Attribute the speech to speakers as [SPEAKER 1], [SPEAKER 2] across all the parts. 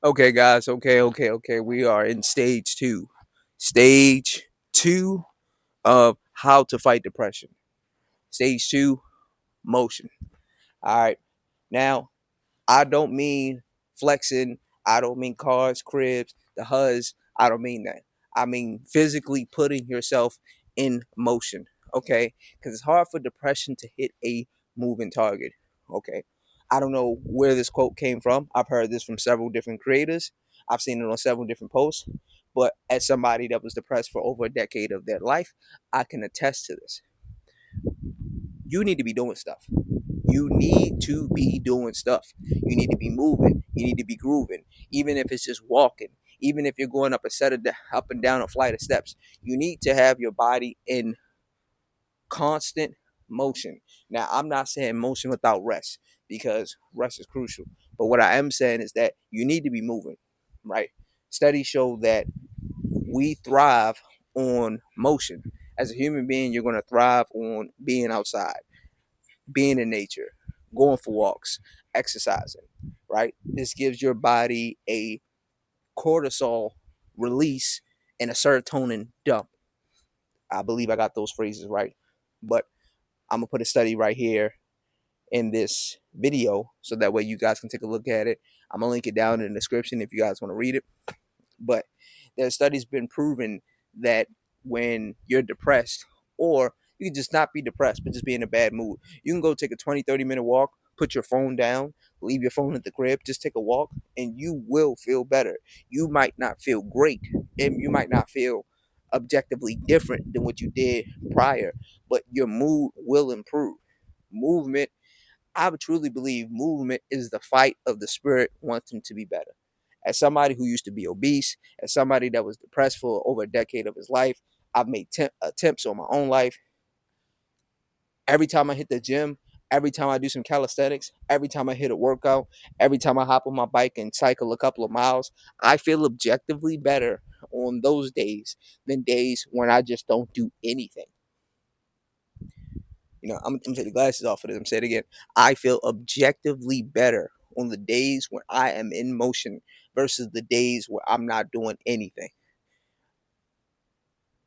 [SPEAKER 1] Okay, guys. Okay. We are in stage two. Stage two of how to fight depression. Stage two, motion. All right. Now, I don't mean flexing. I don't mean cars, cribs, the huzz. I don't mean that. I mean physically putting yourself in motion. Okay. Because it's hard for depression to hit a moving target. Okay. I don't know where this quote came from. I've heard this from several different creators. I've seen it on several different posts. But as somebody that was depressed for over a decade of their life, I can attest to this. You need to be doing stuff. You need to be doing stuff. You need to be moving. You need to be grooving. Even if it's just walking, even if you're going up a set of up and down a flight of steps, you need to have your body in constant motion. Now, I'm not saying motion without rest because rest is crucial. But what I am saying is that you need to be moving, right? Studies show that we thrive on motion. As a human being, you're going to thrive on being outside, being in nature, going for walks, exercising, right? This gives your body a cortisol release and a serotonin dump. I believe I got those phrases right. But I'm going to put a study right here in this video so that way you guys can take a look at it. I'm going to link it down in the description if you guys want to read it. But there's studies been proven that when you're depressed, or you can just not be depressed, but just be in a bad mood, you can go take a 20, 30-minute walk, put your phone down, leave your phone at the crib, just take a walk, and you will feel better. You might not feel great, and you might not feel objectively different than what you did prior, but your mood will improve. Movement, I would truly believe movement is the fight of the spirit wanting to be better. As somebody who used to be obese, as somebody that was depressed for over a decade of his life, I've made attempts on my own life. Every time I hit the gym, every time I do some calisthenics, every time I hit a workout, every time I hop on my bike and cycle a couple of miles, I feel objectively better on those days than days when I just don't do anything. I'm gonna take the glasses off of this. I'm saying it again. I feel objectively better on the days when I am in motion versus the days where I'm not doing anything.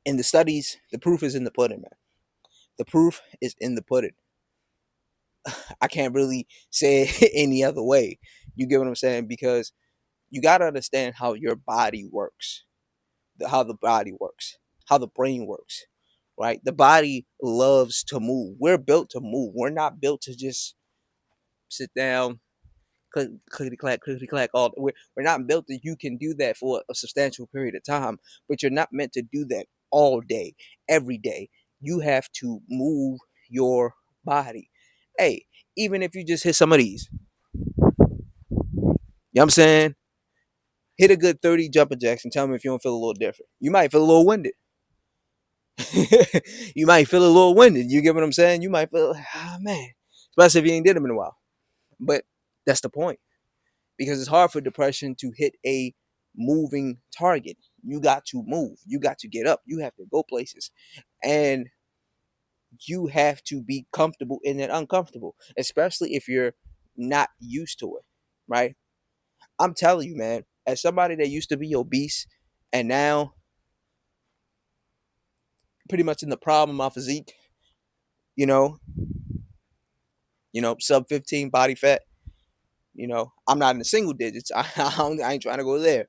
[SPEAKER 1] In the studies, the proof is in the pudding, man. The proof is in the pudding. I can't really say it any other way. You get what I'm saying? Because you got to understand how your body works, how the body works, how the brain works, right? The body loves to move. We're built to move. We're not built to just sit down, clickety clack. All we're not built that you can do that for a substantial period of time, but you're not meant to do that all day, every day. You have to move your body. Hey, even if you just hit some of these, you know what I'm saying? Hit a good 30 jumping jacks and tell me if you don't feel a little different. You might feel a little winded. You might feel a little winded. You get what I'm saying? You might feel, man, especially if you ain't did them in a while. But that's the point. Because it's hard for depression to hit a moving target. You got to move. You got to get up. You have to go places. And you have to be comfortable in that uncomfortable, especially if you're not used to it, right? I'm telling you, man, as somebody that used to be obese and now pretty much in the problem of my physique, you know, sub 15 body fat, I'm not in the single digits. I ain't trying to go there.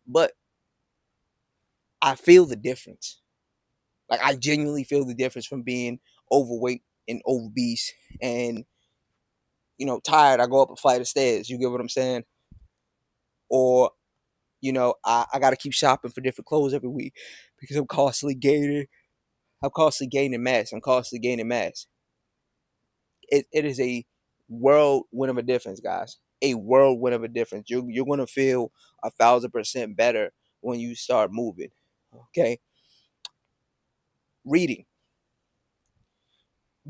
[SPEAKER 1] But I feel the difference. Like I genuinely feel the difference from being overweight and obese and tired. I go up a flight of stairs. You get what I'm saying? Or I got to keep shopping for different clothes every week because I'm constantly gaining. I'm constantly gaining mass. I'm constantly gaining mass. It is a whirlwind of a difference, guys. A whirlwind of a difference. You're gonna feel 1,000% better when you start moving. Okay, reading,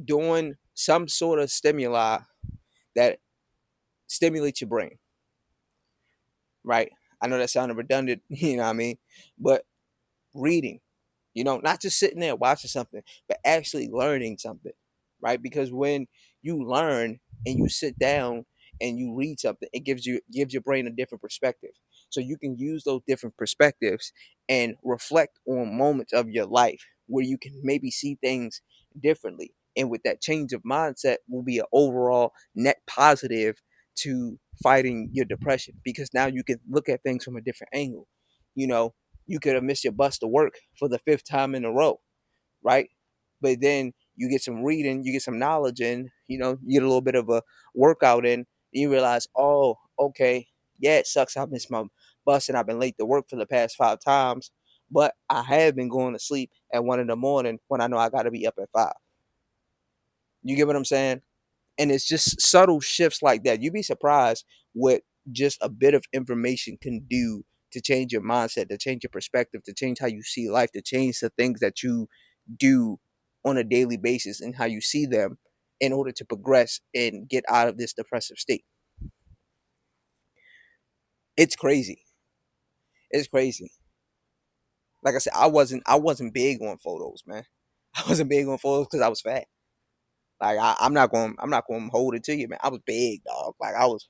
[SPEAKER 1] doing some sort of stimuli that stimulates your brain, right? I know that sounded redundant, you know what I mean? But reading, not just sitting there watching something, but actually learning something, right? Because when you learn and you sit down and you read something, it gives your brain a different perspective. So you can use those different perspectives and reflect on moments of your life where you can maybe see things differently. And with that change of mindset will be an overall net positive to fighting your depression, because now you can look at things from a different angle. You know, you could have missed your bus to work for the fifth time in a row, right? But then you get some reading, you get some knowledge in, you get a little bit of a workout in, and you realize, oh, okay, yeah, it sucks. I missed my bus and I've been late to work for the past 5 times, but I have been going to sleep at 1 in the morning when I know I got to be up at 5. You get what I'm saying? And it's just subtle shifts like that. You'd be surprised what just a bit of information can do to change your mindset, to change your perspective, to change how you see life, to change the things that you do on a daily basis and how you see them in order to progress and get out of this depressive state. It's crazy. It's crazy. Like I said, I wasn't big on photos, man. I wasn't big on photos because I was fat. Like I'm not going to hold it to you, man. I was big, dog. Like I was.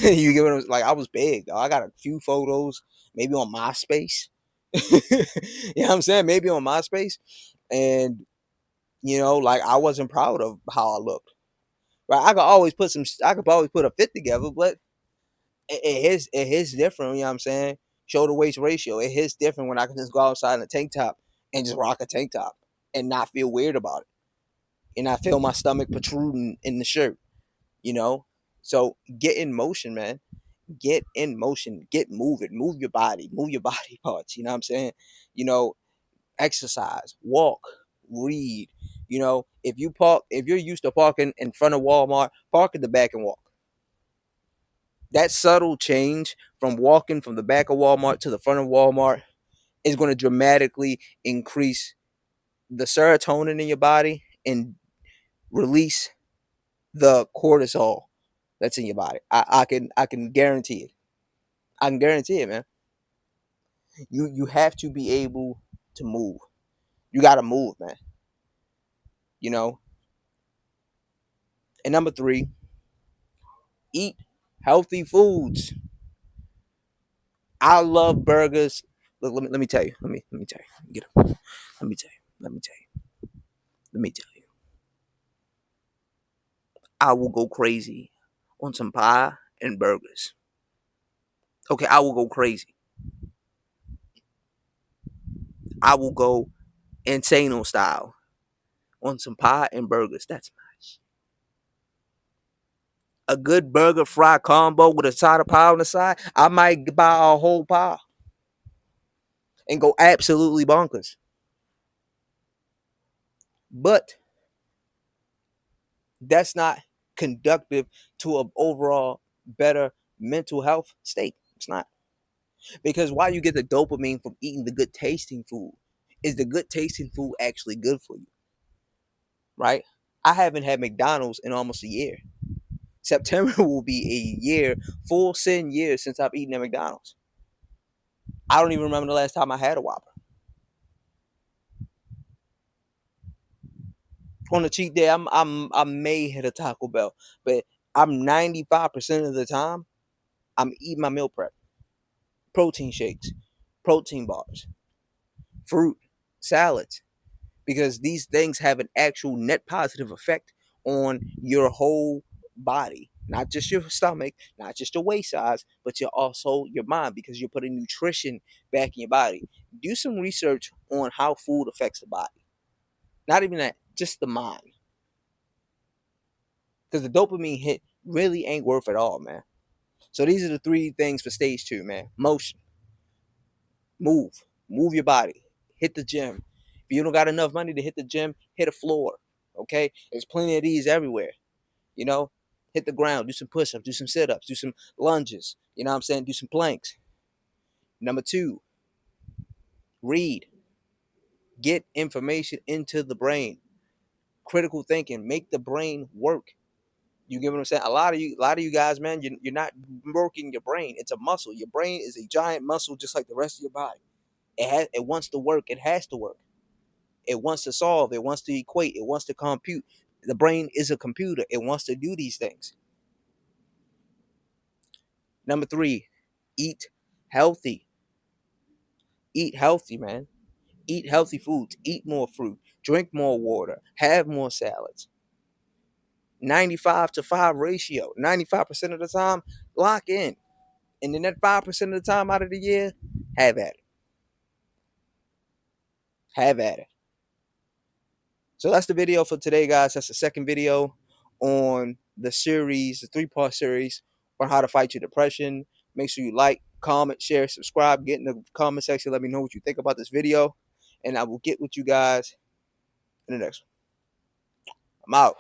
[SPEAKER 1] You get what I'm like? I was big, dog. I got a few photos, maybe on MySpace. You know what I'm saying? Maybe on MySpace, and like I wasn't proud of how I looked. Right? I could always put a fit together, but it hits different. You know what I'm saying? Shoulder waist ratio. It hits different when I can just go outside in a tank top and just rock a tank top and not feel weird about it, and not feel my stomach protruding in the shirt. You know, so get in motion, man. Get in motion, get moving, move your body parts. You know what I'm saying? You know, exercise, walk, read. If you're used to parking in front of Walmart, park in the back and walk. That subtle change from walking from the back of Walmart to the front of Walmart is going to dramatically increase the serotonin in your body and release the cortisol that's in your body. I can guarantee it. I can guarantee it, man. You have to be able to move. You got to move, man. You know. And number 3, eat healthy foods. I love burgers. Look, let me tell you. Let me tell you. Get up. Let me tell you. Let me tell you. Let me tell you. I will go crazy on some pie and burgers. Okay, I will go crazy. I will go insane style on some pie and burgers. That's a good burger fry combo with a side of pie on the side. I might buy a whole pie and go absolutely bonkers. But that's not conductive to an overall better mental health state. It's not. Because while you get the dopamine from eating the good tasting food, is the good tasting food actually good for you? Right? I haven't had McDonald's in almost a year. September will be a year, full sin year since I've eaten at McDonald's. I don't even remember the last time I had a Whopper. On a cheat day, I may hit a Taco Bell, but I'm 95% of the time I'm eating my meal prep, protein shakes, protein bars, fruit, salads, because these things have an actual net positive effect on your whole body, not just your stomach, not just your waist size, but your mind, because you're putting nutrition back in your body. Do some research on how food affects the body. Not even that, just the mind. Because the dopamine hit really ain't worth it all, man. So these are the 3 things for stage 2, man. Motion, move your body, hit the gym. If you don't got enough money to hit the gym, hit a floor. Okay, there's plenty of these everywhere. You know, hit the ground, do some push-ups, do some sit-ups, do some lunges. You know what I'm saying? Do some planks. Number 2, read. Get information into the brain. Critical thinking, make the brain work. You get what I'm saying? A lot of you guys, man, you're not working your brain. It's a muscle. Your brain is a giant muscle, just like the rest of your body. It wants to work. It has to work. It wants to solve. It wants to equate. It wants to compute. The brain is a computer. It wants to do these things. Number 3, eat healthy. Eat healthy, man. Eat healthy foods. Eat more fruit. Drink more water. Have more salads. 95 to 5 ratio. 95% of the time, lock in. And then that 5% of the time out of the year, have at it. Have at it. So that's the video for today, guys. That's the second video on the series, the 3-part series on how to fight your depression. Make sure you like, comment, share, subscribe. Get in the comment section. Let me know what you think about this video. And I will get with you guys in the next one. I'm out.